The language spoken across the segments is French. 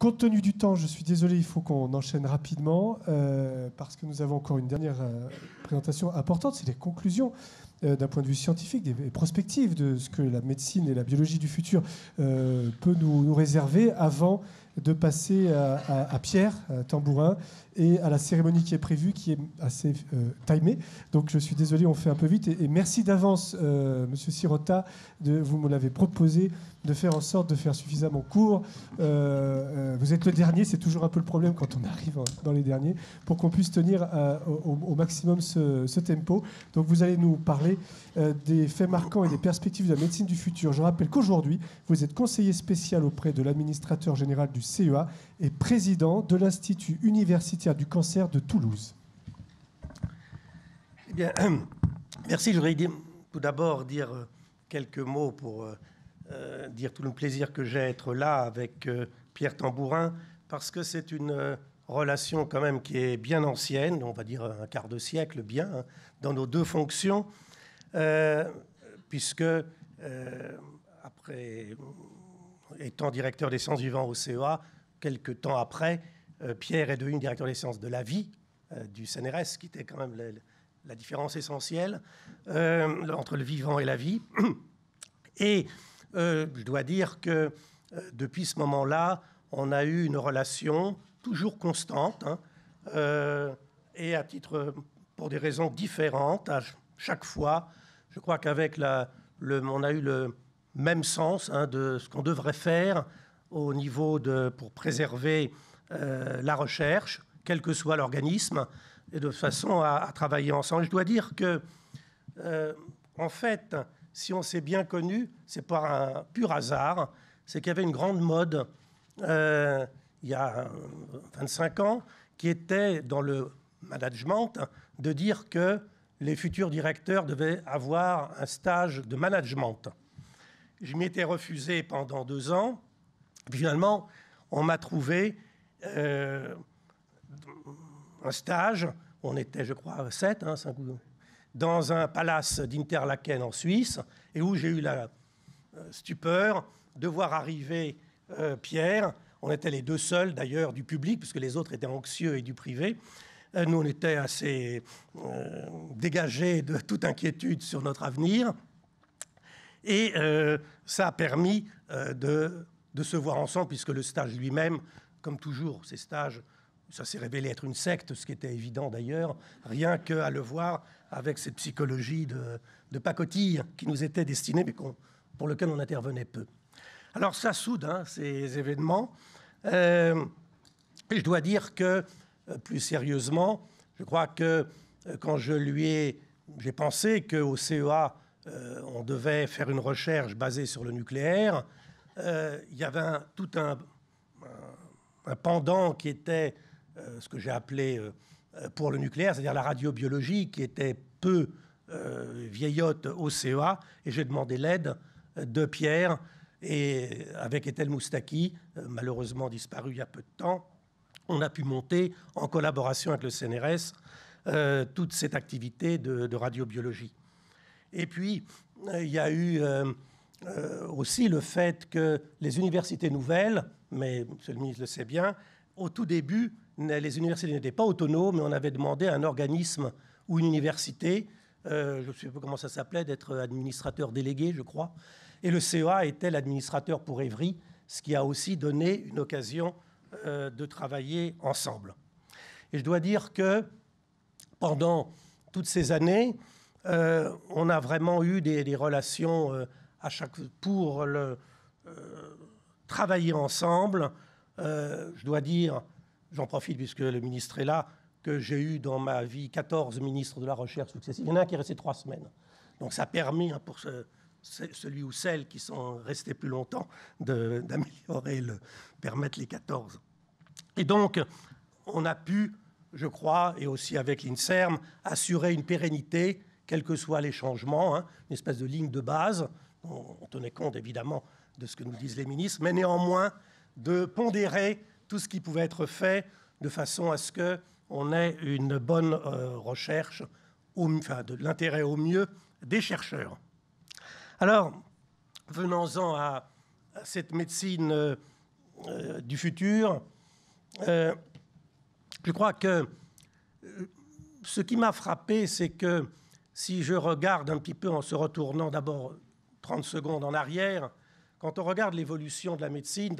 compte tenu du temps, je suis désolé, il faut qu'on enchaîne rapidement parce que nous avons encore une dernière présentation importante, c'est les conclusions d'un point de vue scientifique, des prospectives de ce que la médecine et la biologie du futur peut nous réserver avant de passer à Pierre Tambourin et à la cérémonie qui est prévue, qui est assez timée. Donc je suis désolé, on fait un peu vite. Et merci d'avance, Monsieur Sirota, vous me l'avez proposé, de faire en sorte de faire suffisamment court. Vous êtes le dernier, c'est toujours un peu le problème quand on arrive dans les derniers, pour qu'on puisse tenir au maximum ce tempo. Donc vous allez nous parler des faits marquants et des perspectives de la médecine du futur. Je rappelle qu'aujourd'hui, vous êtes conseiller spécial auprès de l'administrateur général du CEA et président de l'Institut universitaire du cancer de Toulouse. Eh bien, merci. Je voudrais tout d'abord dire quelques mots pour dire tout le plaisir que j'ai à être là avec Pierre Tambourin, parce que c'est une relation quand même qui est bien ancienne, on va dire un quart de siècle bien, hein, dans nos deux fonctions, puisque après étant directeur des sciences vivantes au CEA, quelques temps après, Pierre est devenu directeur des sciences de la vie du CNRS, qui était quand même la différence essentielle entre le vivant et la vie. Et je dois dire que depuis ce moment-là, on a eu une relation toujours constante, hein, et à titre, pour des raisons différentes, à chaque fois. Je crois qu'avec on a eu le même sens, hein, de ce qu'on devrait faire au niveau pour préserver la recherche, quel que soit l'organisme, et de façon à travailler ensemble. Je dois dire que, en fait, si on s'est bien connu, c'est par un pur hasard, c'est qu'il y avait une grande mode il y a 25 ans qui était dans le management de dire que les futurs directeurs devaient avoir un stage de management. Je m'y étais refusé pendant 2 ans. Finalement, on m'a trouvé un stage. On était, je crois, 7, 5 dans un palace d'Interlaken en Suisse, et où j'ai eu la stupeur de voir arriver Pierre. On était les 2 seuls, d'ailleurs, du public, puisque les autres étaient anxieux et du privé. Nous, on était assez dégagés de toute inquiétude sur notre avenir. Et ça a permis de se voir ensemble, puisque le stage lui-même, comme toujours, ces stages, ça s'est révélé être une secte, ce qui était évident d'ailleurs, rien qu'à le voir avec cette psychologie de pacotille qui nous était destinée, mais pour lequel on intervenait peu. Alors ça soude, hein, ces événements. Et je dois dire que, plus sérieusement, je crois que quand j'ai pensé qu'au CEA, on devait faire une recherche basée sur le nucléaire, il y avait tout un pendant qui était ce que j'ai appelé pour le nucléaire, c'est-à-dire la radiobiologie, qui était peu vieillotte au CEA, et j'ai demandé l'aide de Pierre, et avec Etel Moustaki, malheureusement disparu il y a peu de temps, on a pu monter, en collaboration avec le CNRS, toute cette activité de radiobiologie. Et puis, il y a eu aussi le fait que les universités nouvelles, mais M. le ministre le sait bien, au tout début, les universités n'étaient pas autonomes, mais on avait demandé à un organisme ou une université, je ne sais pas comment ça s'appelait, d'être administrateur délégué, je crois, et le CEA était l'administrateur pour Évry, ce qui a aussi donné une occasion de travailler ensemble. Et je dois dire que pendant toutes ces années, on a vraiment eu des relations pour travailler ensemble. Je dois dire, j'en profite puisque le ministre est là, que j'ai eu dans ma vie 14 ministres de la Recherche successifs. Il y en a un qui est resté 3 semaines. Donc ça a permis, hein, pour celui ou celle qui sont restés plus longtemps d'améliorer, permettre les 14. Et donc, on a pu, je crois, et aussi avec l'INSERM, assurer une pérennité, quels que soient les changements, hein, une espèce de ligne de base. On tenait compte, évidemment, de ce que nous disent les ministres, mais néanmoins, de pondérer tout ce qui pouvait être fait de façon à ce qu'on ait une bonne recherche, enfin, de l'intérêt au mieux des chercheurs. Alors, venons-en à cette médecine du futur, je crois que ce qui m'a frappé, c'est que si je regarde un petit peu en se retournant d'abord 30 secondes en arrière, quand on regarde l'évolution de la médecine,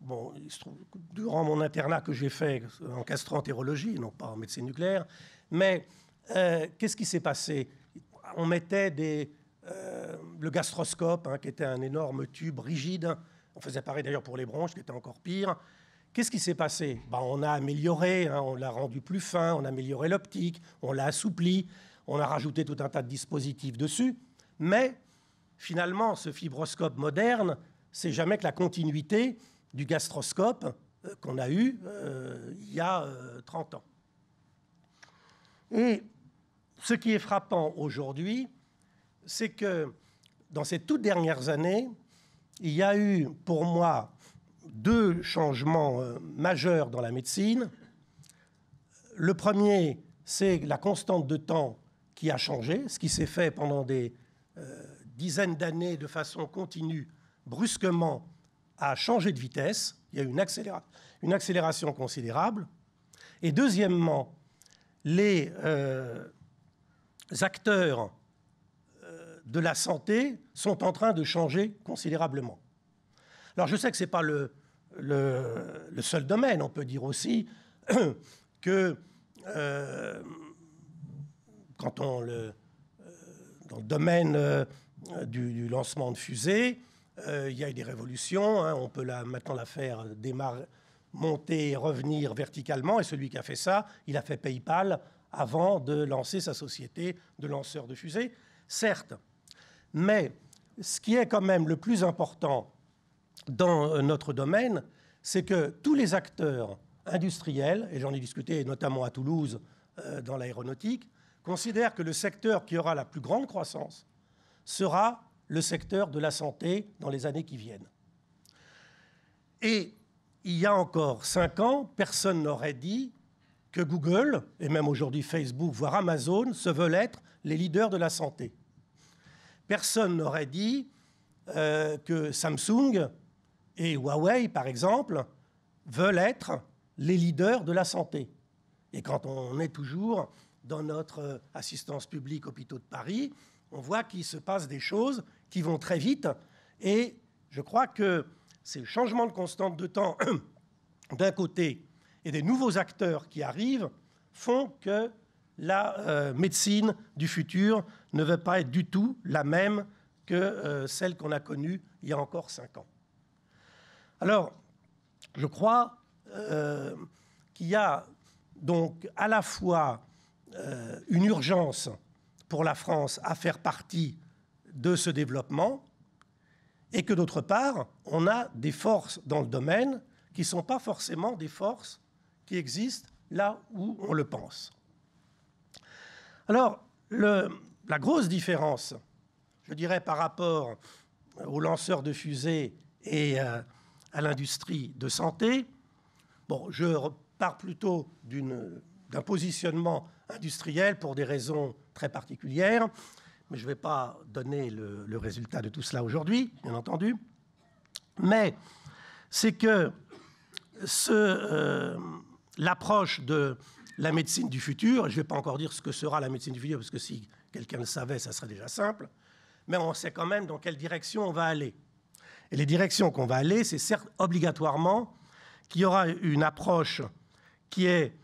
bon, il se trouve, durant mon internat que j'ai fait en gastro-entérologie, non pas en médecine nucléaire, mais qu'est-ce qui s'est passé? On mettait le gastroscope, hein, qui était un énorme tube rigide. On faisait pareil d'ailleurs pour les bronches, qui était encore pire. Qu'est-ce qui s'est passé? On a amélioré, hein, on l'a rendu plus fin, on a amélioré l'optique, on l'a assoupli, on a rajouté tout un tas de dispositifs dessus. Mais finalement, ce fibroscope moderne, c'est jamais que la continuité du gastroscope qu'on a eu il y a 30 ans. Et ce qui est frappant aujourd'hui, c'est que dans ces toutes dernières années, il y a eu pour moi 2 changements majeurs dans la médecine. Le premier, c'est la constante de temps qui a changé, ce qui s'est fait pendant des dizaines d'années de façon continue, brusquement, a changé de vitesse. Il y a eu une accélération considérable. Et deuxièmement, les acteurs de la santé sont en train de changer considérablement. Alors je sais que ce n'est pas le seul domaine. On peut dire aussi que dans le domaine du lancement de fusées, il y a eu des révolutions. Hein, on peut maintenant la faire monter et revenir verticalement. Et celui qui a fait ça, il a fait PayPal avant de lancer sa société de lanceur de fusées. Certes, mais ce qui est quand même le plus important dans notre domaine, c'est que tous les acteurs industriels, et j'en ai discuté notamment à Toulouse dans l'aéronautique, considèrent que le secteur qui aura la plus grande croissance sera le secteur de la santé dans les années qui viennent. Et il y a encore 5 ans, personne n'aurait dit que Google, et même aujourd'hui Facebook, voire Amazon, se veulent être les leaders de la santé. Personne n'aurait dit que Samsung et Huawei, par exemple, veulent être les leaders de la santé. Et quand on est toujours dans notre assistance publique hôpitaux de Paris, on voit qu'il se passe des choses qui vont très vite. Et je crois que ces changements de constante de temps, d'un côté, et des nouveaux acteurs qui arrivent, font que la médecine du futur ne va pas être du tout la même que celle qu'on a connue il y a encore 5 ans. Alors, je crois qu'il y a donc à la fois une urgence pour la France à faire partie de ce développement et que d'autre part, on a des forces dans le domaine qui ne sont pas forcément des forces qui existent là où on le pense. Alors, la grosse différence, je dirais, par rapport aux lanceurs de fusées et à l'industrie de santé, bon, je pars plutôt d'un positionnement industriel pour des raisons très particulières, mais je ne vais pas donner le résultat de tout cela aujourd'hui, bien entendu. Mais c'est que l'approche de la médecine du futur, je ne vais pas encore dire ce que sera la médecine du futur, parce que si quelqu'un le savait, ça serait déjà simple, mais on sait quand même dans quelle direction on va aller. Et les directions qu'on va aller, c'est certes obligatoirement qu'il y aura une approche qui est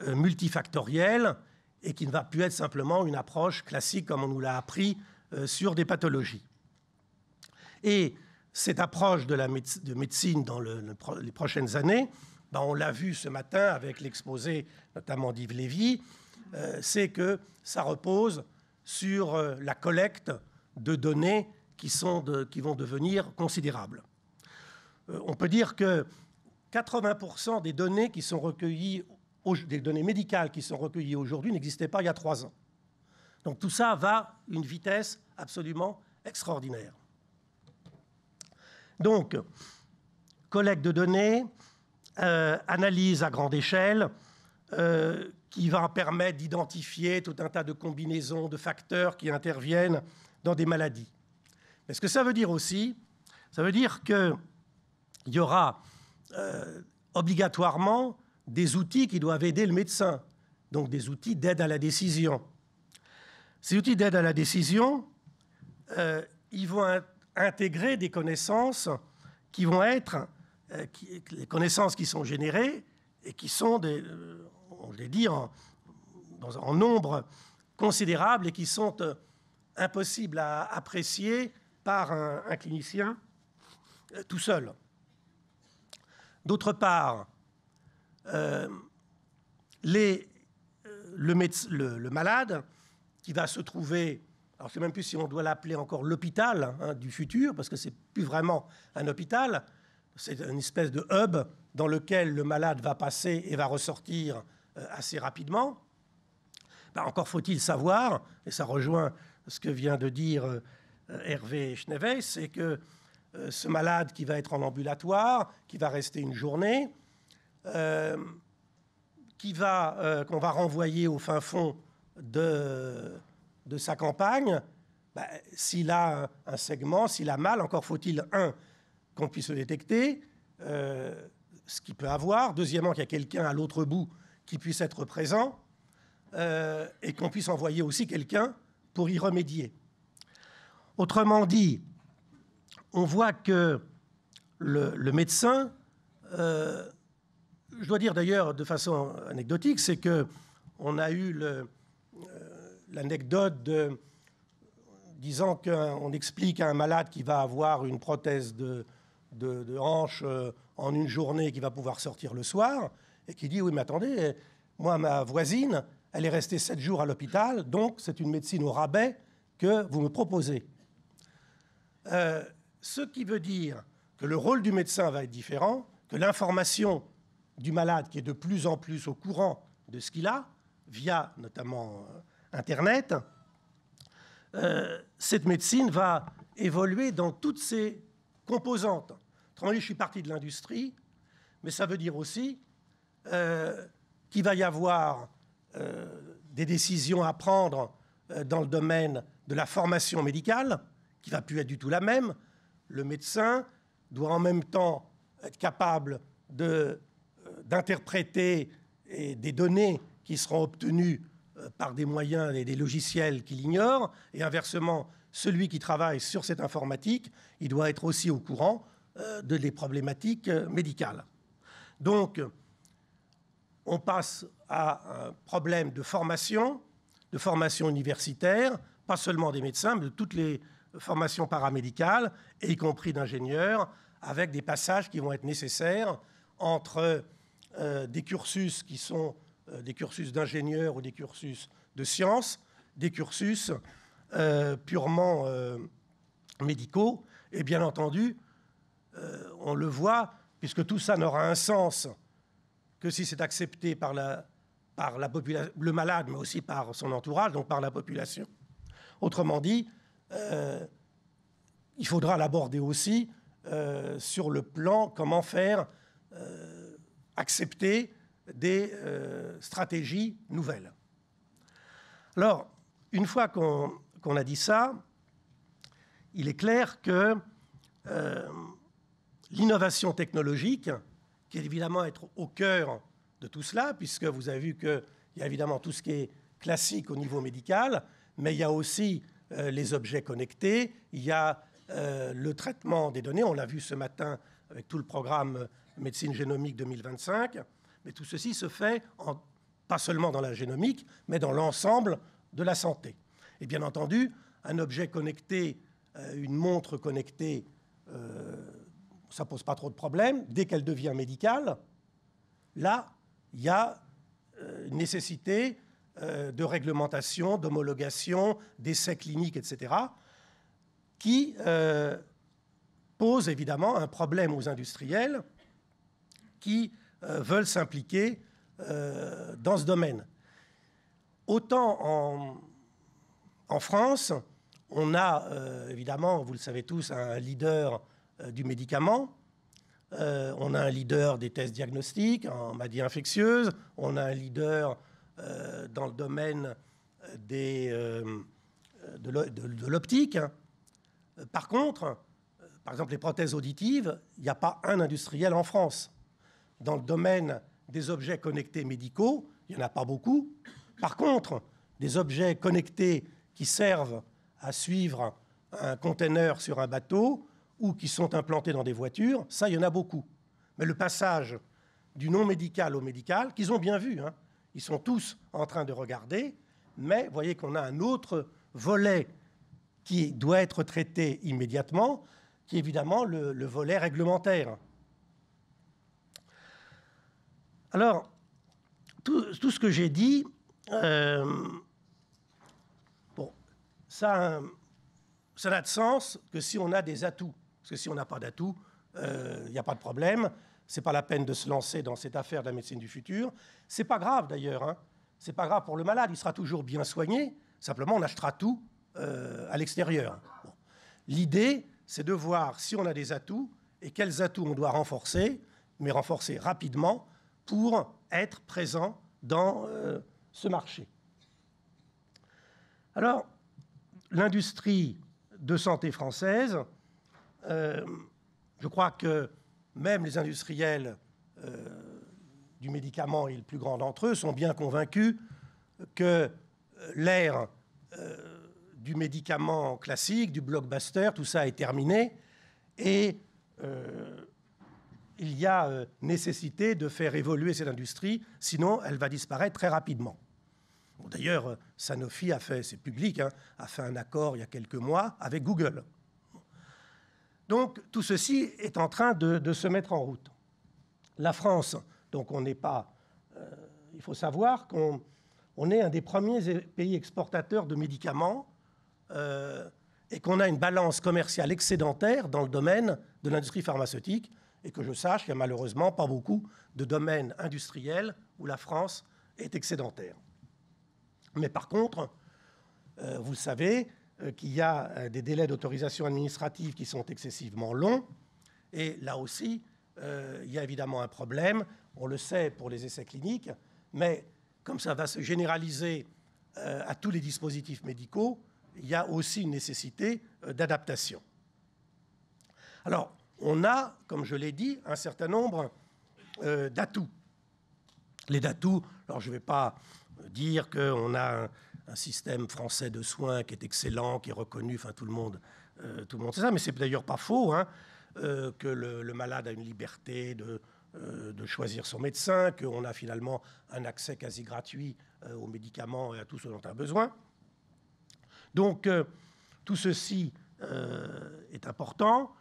multifactorielle et qui ne va plus être simplement une approche classique comme on nous l'a appris sur des pathologies. Et cette approche de médecine dans les prochaines années, on l'a vu ce matin avec l'exposé notamment d'Yves Lévy, c'est que ça repose sur la collecte de données qui vont devenir considérables. On peut dire que 80% des données qui sont recueillies, des données médicales qui sont recueillies aujourd'hui n'existaient pas il y a 3 ans. Donc tout ça va à une vitesse absolument extraordinaire. Donc, collecte de données, analyse à grande échelle, qui va permettre d'identifier tout un tas de combinaisons de facteurs qui interviennent dans des maladies. Mais ce que ça veut dire aussi, ça veut dire qu'il y aura obligatoirement des outils qui doivent aider le médecin, donc des outils d'aide à la décision. Ces outils d'aide à la décision, ils vont intégrer des connaissances qui vont être les connaissances qui sont générées et qui sont, on l'ai dit, en nombre considérable et qui sont impossibles à apprécier par un clinicien tout seul. D'autre part, le malade qui va se trouver, alors je ne sais même plus si on doit l'appeler encore l'hôpital du futur, parce que ce n'est plus vraiment un hôpital, c'est une espèce de hub dans lequel le malade va passer et va ressortir assez rapidement. Encore faut-il savoir, et ça rejoint ce que vient de dire Hervé Schneeweiss, c'est que ce malade qui va être en ambulatoire, qui va rester une journée, qu'on va renvoyer au fin fond de sa campagne, s'il a un segment, s'il a mal, encore faut-il, qu'on puisse le détecter, ce qu'il peut avoir. Deuxièmement, qu'il y a quelqu'un à l'autre bout qui puisse être présent et qu'on puisse envoyer aussi quelqu'un pour y remédier. Autrement dit, on voit que le médecin, je dois dire d'ailleurs de façon anecdotique, c'est qu'on a eu l'anecdote disant qu'on explique à un malade qui va avoir une prothèse de hanche en une journée, qui va pouvoir sortir le soir, et qui dit « Oui, mais attendez, moi, ma voisine, elle est restée 7 jours à l'hôpital, donc c'est une médecine au rabais que vous me proposez. » Ce qui veut dire que le rôle du médecin va être différent, que l'information du malade, qui est de plus en plus au courant de ce qu'il a, via notamment Internet, cette médecine va évoluer dans toutes ses composantes. Autrement dit, je suis parti de l'industrie, mais ça veut dire aussi qu'il va y avoir des décisions à prendre dans le domaine de la formation médicale, qui ne va plus être du tout la même. Le médecin doit en même temps être capable d'interpréter des données qui seront obtenues par des moyens et des logiciels qu'il ignore, et inversement, celui qui travaille sur cette informatique, il doit être aussi au courant des problématiques médicales. Donc, on passe à un problème de formation universitaire, pas seulement des médecins, mais de toutes les formations paramédicales, et y compris d'ingénieurs, avec des passages qui vont être nécessaires entre des cursus qui sont des cursus d'ingénieurs ou des cursus de sciences, des cursus purement médicaux. Et bien entendu, on le voit, puisque tout ça n'aura un sens que si c'est accepté par le malade, mais aussi par son entourage, donc par la population. Autrement dit, il faudra l'aborder aussi sur le plan comment faire accepter des stratégies nouvelles. Alors, une fois qu'on a dit ça, il est clair que l'innovation technologique, qui est évidemment être au cœur de tout cela, puisque vous avez vu qu'il y a évidemment tout ce qui est classique au niveau médical, mais il y a aussi les objets connectés, il y a le traitement des données, on l'a vu ce matin avec tout le programme Médecine génomique 2025, mais tout ceci se fait pas seulement dans la génomique, mais dans l'ensemble de la santé. Et bien entendu, un objet connecté, une montre connectée, ça ne pose pas trop de problèmes. Dès qu'elle devient médicale, là, il y a une nécessité de réglementation, d'homologation, d'essais cliniques, etc., qui pose évidemment un problème aux industriels qui veulent s'impliquer dans ce domaine. Autant en France, on a évidemment, vous le savez tous, un leader du médicament, on a un leader des tests diagnostiques en maladie infectieuse, on a un leader dans le domaine de l'optique. Par contre, par exemple, les prothèses auditives, il n'y a pas un industriel en France. dans le domaine des objets connectés médicaux, il n'y en a pas beaucoup. Par contre, des objets connectés qui servent à suivre un conteneur sur un bateau ou qui sont implantés dans des voitures, ça, il y en a beaucoup. Mais le passage du non médical au médical, qu'ils ont bien vu, hein, ils sont tous en train de regarder, mais vous voyez qu'on a un autre volet qui doit être traité immédiatement, qui est évidemment le volet réglementaire. Alors, tout ce que j'ai dit, bon, ça n'a de sens que si on a des atouts. Parce que si on n'a pas d'atouts, il n'y a pas de problème. Ce n'est pas la peine de se lancer dans cette affaire de la médecine du futur. Ce n'est pas grave d'ailleurs. Hein. Ce n'est pas grave pour le malade, il sera toujours bien soigné. Simplement, on achètera tout à l'extérieur. Bon. L'idée, c'est de voir si on a des atouts et quels atouts on doit renforcer, mais renforcer rapidement pour être présent dans ce marché. Alors, l'industrie de santé française, je crois que même les industriels du médicament, et le plus grand d'entre eux, sont bien convaincus que l'ère du médicament classique, du blockbuster, tout ça est terminé, et il y a nécessité de faire évoluer cette industrie, sinon elle va disparaître très rapidement. Bon, d'ailleurs, Sanofi a fait, c'est public, hein, a fait un accord il y a quelques mois avec Google. Donc tout ceci est en train de se mettre en route. La France, donc on n'est pas... il faut savoir qu'on est un des premiers pays exportateurs de médicaments et qu'on a une balance commerciale excédentaire dans le domaine de l'industrie pharmaceutique et que je sache qu'il n'y a malheureusement pas beaucoup de domaines industriels où la France est excédentaire. Mais par contre, vous savez qu'il y a des délais d'autorisation administrative qui sont excessivement longs. Et là aussi, il y a évidemment un problème. On le sait pour les essais cliniques, mais comme ça va se généraliser à tous les dispositifs médicaux, il y a aussi une nécessité d'adaptation. Alors, on a, comme je l'ai dit, un certain nombre d'atouts. Les atouts, alors je ne vais pas dire qu'on a un système français de soins qui est excellent, qui est reconnu, enfin tout le monde sait ça, mais c'est d'ailleurs pas faux, hein, que le malade a une liberté de choisir son médecin, qu'on a finalement un accès quasi gratuit aux médicaments et à tout ce dont on a besoin. Donc tout ceci est important,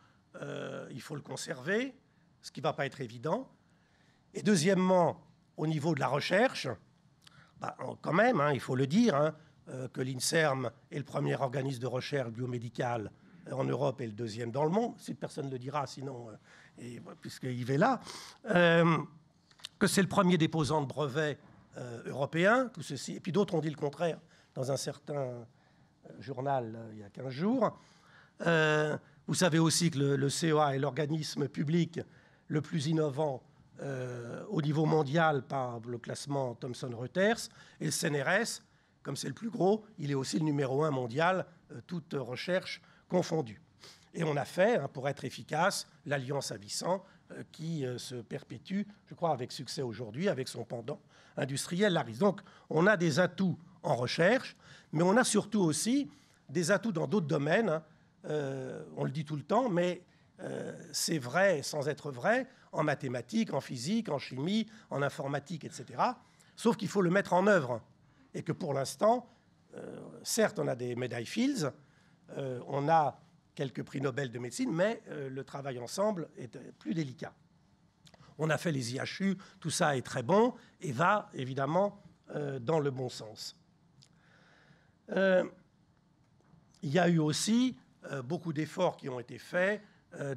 il faut le conserver, ce qui ne va pas être évident. Et deuxièmement, au niveau de la recherche, quand même, hein, il faut le dire, hein, que l'INSERM est le premier organisme de recherche biomédicale en Europe et le deuxième dans le monde. Si personne ne le dira, sinon, puisqu'il est là, que c'est le premier déposant de brevets européen, tout ceci. Et puis d'autres ont dit le contraire dans un certain journal il y a 15 jours. Vous savez aussi que le CEA est l'organisme public le plus innovant au niveau mondial par le classement Thomson Reuters, et le CNRS, comme c'est le plus gros, il est aussi le numéro 1 mondial, toute recherche confondue. Et on a fait, hein, pour être efficace, l'Alliance Avicen, qui se perpétue, je crois, avec succès aujourd'hui, avec son pendant industriel, l'ARIS. Donc, on a des atouts en recherche, mais on a surtout aussi des atouts dans d'autres domaines. Hein. On le dit tout le temps, mais c'est vrai sans être vrai en mathématiques, en physique, en chimie, en informatique, etc. Sauf qu'il faut le mettre en œuvre. Et que pour l'instant, certes, on a des médailles Fields, on a quelques prix Nobel de médecine, mais le travail ensemble est plus délicat. On a fait les IHU, tout ça est très bon et va évidemment dans le bon sens. Il y a eu aussi beaucoup d'efforts qui ont été faits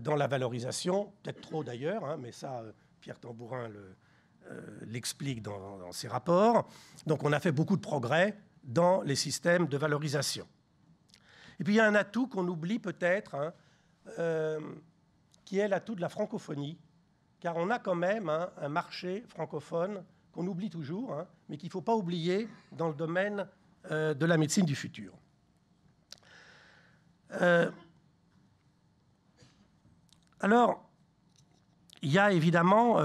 dans la valorisation, peut-être trop d'ailleurs, hein, mais ça, Pierre Tambourin l'explique dans ses rapports. Donc on a fait beaucoup de progrès dans les systèmes de valorisation. Et puis il y a un atout qu'on oublie peut-être, hein, qui est l'atout de la francophonie, car on a quand même, hein, un marché francophone qu'on oublie toujours, hein, mais qu'il ne faut pas oublier dans le domaine de la médecine du futur. Alors, il y a évidemment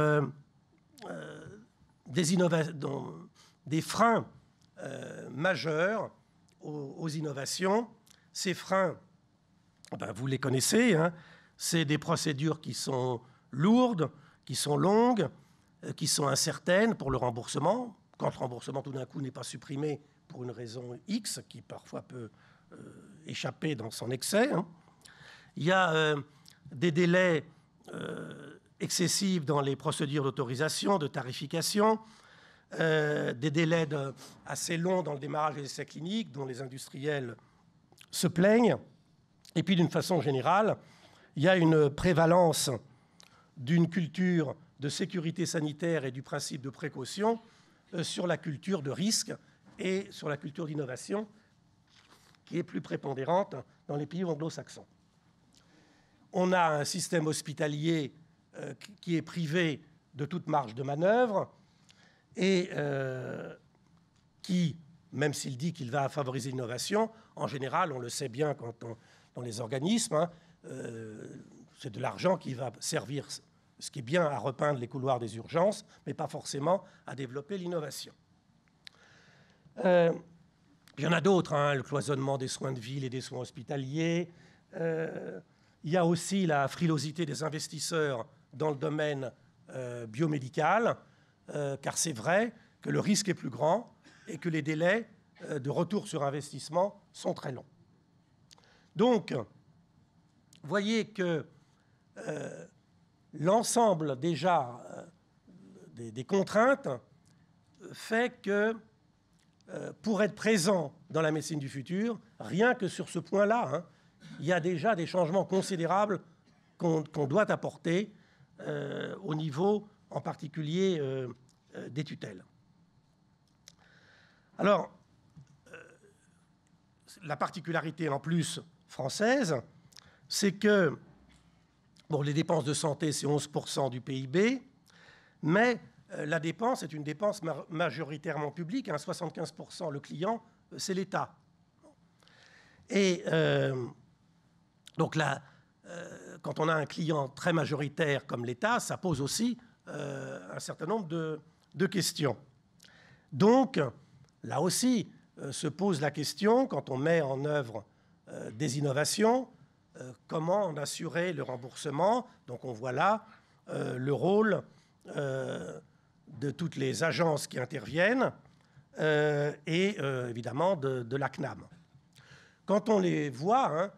des freins majeurs aux innovations. Ces freins, vous les connaissez, hein, c'est des procédures qui sont lourdes, qui sont longues, qui sont incertaines pour le remboursement. Quand le remboursement tout d'un coup n'est pas supprimé pour une raison X, qui parfois peut échapper dans son excès. Hein. Il y a des délais excessifs dans les procédures d'autorisation, de tarification, des délais assez longs dans le démarrage des essais cliniques dont les industriels se plaignent. Et puis d'une façon générale, il y a une prévalence d'une culture de sécurité sanitaire et du principe de précaution sur la culture de risque et sur la culture d'innovation qui est plus prépondérante dans les pays anglo-saxons. On a un système hospitalier qui est privé de toute marge de manœuvre et qui, même s'il dit qu'il va favoriser l'innovation, en général, on le sait bien dans les organismes, hein, c'est de l'argent qui va servir, ce qui est bien, à repeindre les couloirs des urgences, mais pas forcément à développer l'innovation. Il y en a d'autres, hein, le cloisonnement des soins de ville et des soins hospitaliers. Il y a aussi la frilosité des investisseurs dans le domaine biomédical, car c'est vrai que le risque est plus grand et que les délais de retour sur investissement sont très longs. Donc, vous voyez que l'ensemble déjà des contraintes fait que pour être présent dans la médecine du futur, rien que sur ce point-là, hein, il y a déjà des changements considérables qu'on doit apporter au niveau, en particulier, des tutelles. Alors, la particularité en plus française, c'est que bon, les dépenses de santé, c'est 11% du PIB, mais la dépense est une dépense majoritairement publique, hein, 75%, le client, c'est l'État. Et donc là, quand on a un client très majoritaire comme l'État, ça pose aussi un certain nombre de questions. Donc, là aussi, se pose la question, quand on met en œuvre des innovations, comment en assurer le remboursement. Donc on voit là le rôle de toutes les agences qui interviennent et évidemment de la CNAM. Quand on les voit, hein,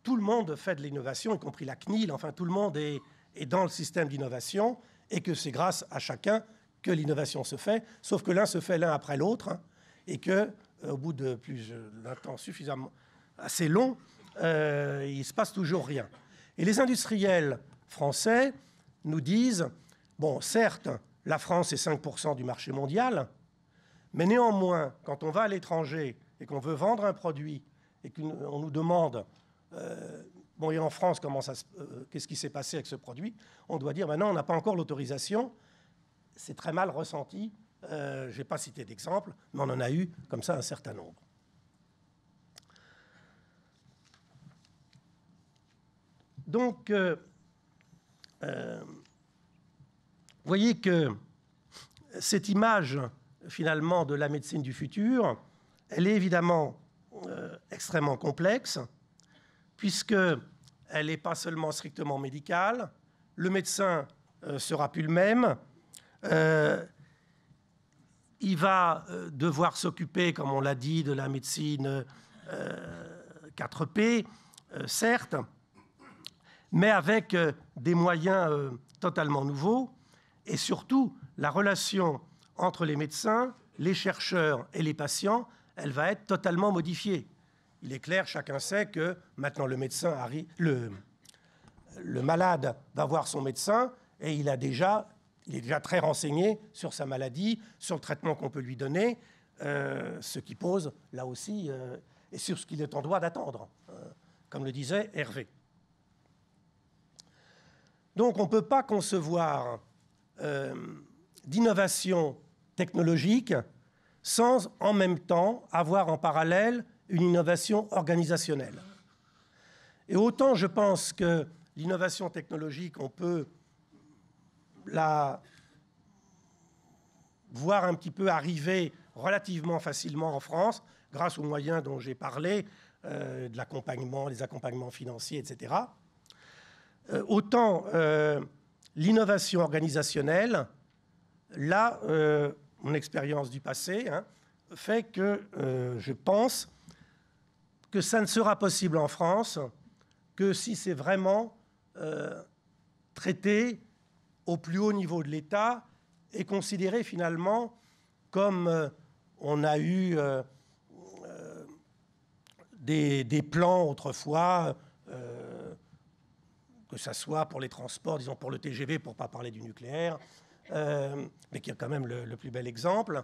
tout le monde fait de l'innovation, y compris la CNIL, enfin tout le monde est dans le système d'innovation et que c'est grâce à chacun que l'innovation se fait, sauf que l'un se fait l'un après l'autre, hein, et qu'au bout de d'un temps suffisamment assez long, il ne se passe toujours rien. Et les industriels français nous disent, bon, certes, la France est 5% du marché mondial, mais néanmoins, quand on va à l'étranger et qu'on veut vendre un produit et qu'on nous demande, bon, et en France, qu'est-ce qui s'est passé avec ce produit, on doit dire, maintenant, on n'a pas encore l'autorisation. C'est très mal ressenti. Je n'ai pas cité d'exemple, mais on en a eu comme ça un certain nombre. Donc, vous voyez que cette image, finalement, de la médecine du futur, elle est évidemment extrêmement complexe, puisqu'elle n'est pas seulement strictement médicale. Le médecin sera plus le même. Il va devoir s'occuper, comme on l'a dit, de la médecine 4P, certes, mais avec des moyens totalement nouveaux, et surtout la relation entre les médecins, les chercheurs et les patients, elle va être totalement modifiée. Il est clair, chacun sait que maintenant le malade va voir son médecin et il est déjà très renseigné sur sa maladie, sur le traitement qu'on peut lui donner, ce qui pose là aussi, et sur ce qu'il est en droit d'attendre, comme le disait Hervé. Donc on ne peut pas concevoir d'innovation technologique sans en même temps avoir en parallèle une innovation organisationnelle. Et autant je pense que l'innovation technologique, on peut la voir un petit peu arriver relativement facilement en France, grâce aux moyens dont j'ai parlé, de l'accompagnement, les accompagnements financiers, etc. Autant l'innovation organisationnelle, là, mon expérience du passé fait que je pense que ça ne sera possible en France que si c'est vraiment traité au plus haut niveau de l'État et considéré finalement comme on a eu des plans autrefois, que ce soit pour les transports, disons pour le TGV, pour ne pas parler du nucléaire, mais qui est quand même le plus bel exemple,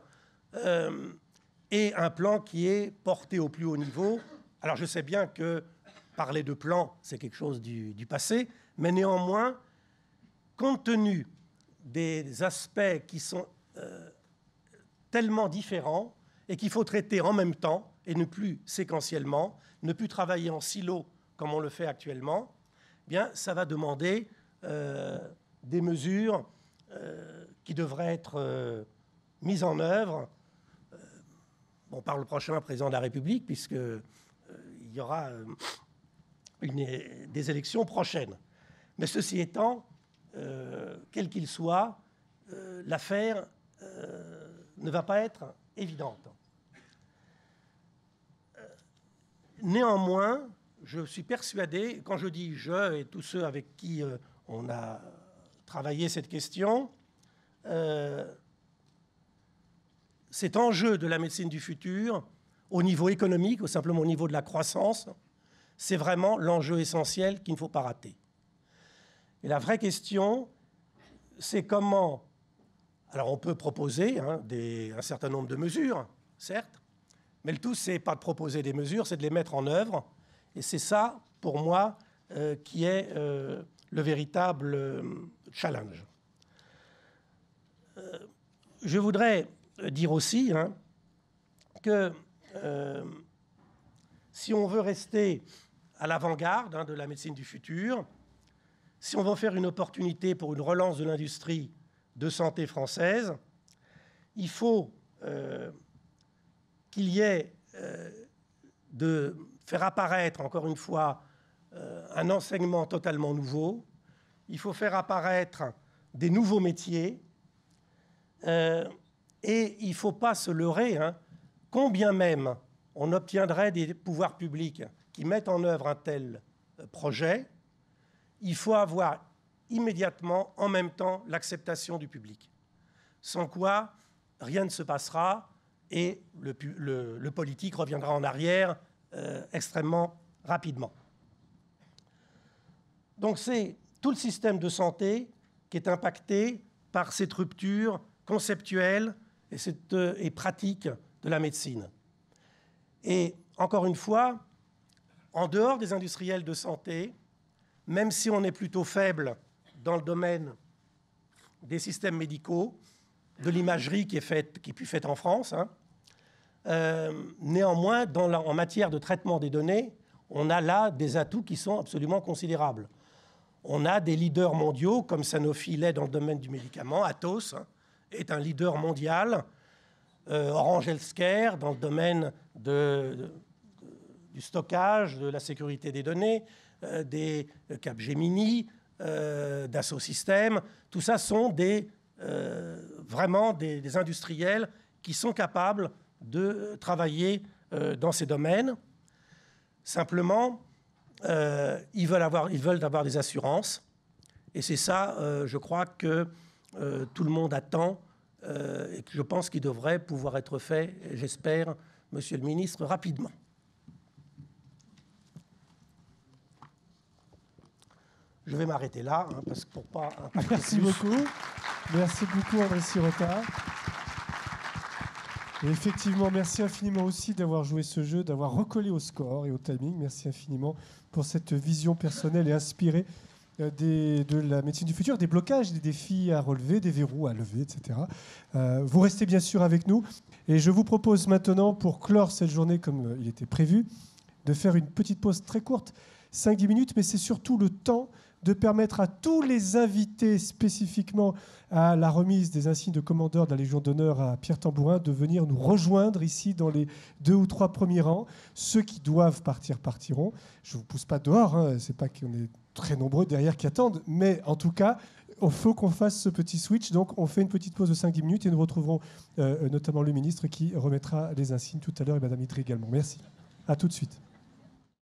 et un plan qui est porté au plus haut niveau. Alors je sais bien que parler de plan, c'est quelque chose du passé, mais néanmoins, compte tenu des aspects qui sont tellement différents et qu'il faut traiter en même temps et ne plus séquentiellement, ne plus travailler en silo comme on le fait actuellement, eh bien, ça va demander des mesures qui devraient être mises en œuvre par le prochain président de la République, puisqu'il y aura des élections prochaines. Mais ceci étant, quel qu'il soit, l'affaire ne va pas être évidente. Néanmoins, je suis persuadé, quand je dis je et tous ceux avec qui on a travaillé cette question, cet enjeu de la médecine du futur, au niveau économique, ou simplement au niveau de la croissance, c'est vraiment l'enjeu essentiel qu'il ne faut pas rater. Et la vraie question, c'est comment... Alors on peut proposer un certain nombre de mesures, certes, mais le tout, ce n'est pas de proposer des mesures, c'est de les mettre en œuvre. Et c'est ça, pour moi, qui est le véritable challenge. Je voudrais dire aussi que si on veut rester à l'avant-garde de la médecine du futur, si on veut faire une opportunité pour une relance de l'industrie de santé française, il faut qu'il y ait de faire apparaître, encore une fois, un enseignement totalement nouveau. Il faut faire apparaître des nouveaux métiers. Et il ne faut pas se leurrer, combien même on obtiendrait des pouvoirs publics qui mettent en œuvre un tel projet, il faut avoir immédiatement, en même temps, l'acceptation du public. Sans quoi, rien ne se passera et le politique reviendra en arrière extrêmement rapidement. Donc c'est tout le système de santé qui est impacté par cette rupture conceptuelle et pratique de la médecine. Et encore une fois, en dehors des industriels de santé, même si on est plutôt faible dans le domaine des systèmes médicaux, de l'imagerie qui est faite en France, néanmoins, en matière de traitement des données, on a là des atouts qui sont absolument considérables. On a des leaders mondiaux, comme Sanofi l'est dans le domaine du médicament. Atos est un leader mondial. Orange Healthcare dans le domaine du stockage, de la sécurité des données, des Capgemini, Dassault Systèmes. Tout ça sont vraiment des industriels qui sont capables de travailler dans ces domaines. Simplement, ils veulent avoir des assurances. Et c'est ça, je crois, que tout le monde attend et que je pense qu'il devrait pouvoir être fait, j'espère, Monsieur le Ministre, rapidement. Je vais m'arrêter là, parce que pour pas... Merci beaucoup. Merci beaucoup, André Sirota. Et effectivement, merci infiniment aussi d'avoir joué ce jeu, d'avoir recollé au score et au timing. Merci infiniment pour cette vision personnelle et inspirée de la médecine du futur, des blocages, des défis à relever, des verrous à lever, etc. Vous restez bien sûr avec nous. Et je vous propose maintenant, pour clore cette journée comme il était prévu, de faire une petite pause très courte, 5-10 minutes, mais c'est surtout le temps de permettre à tous les invités spécifiquement à la remise des insignes de commandeur de la Légion d'honneur à Pierre Tambourin de venir nous rejoindre ici dans les 2 ou 3 premiers rangs. Ceux qui doivent partir partiront. Je ne vous pousse pas dehors, hein. C'est pas qu'on est très nombreux derrière qui attendent, mais en tout cas, il faut qu'on fasse ce petit switch. Donc, on fait une petite pause de 5-10 minutes et nous retrouverons notamment le ministre qui remettra les insignes tout à l'heure et Madame Idré également. Merci. À tout de suite.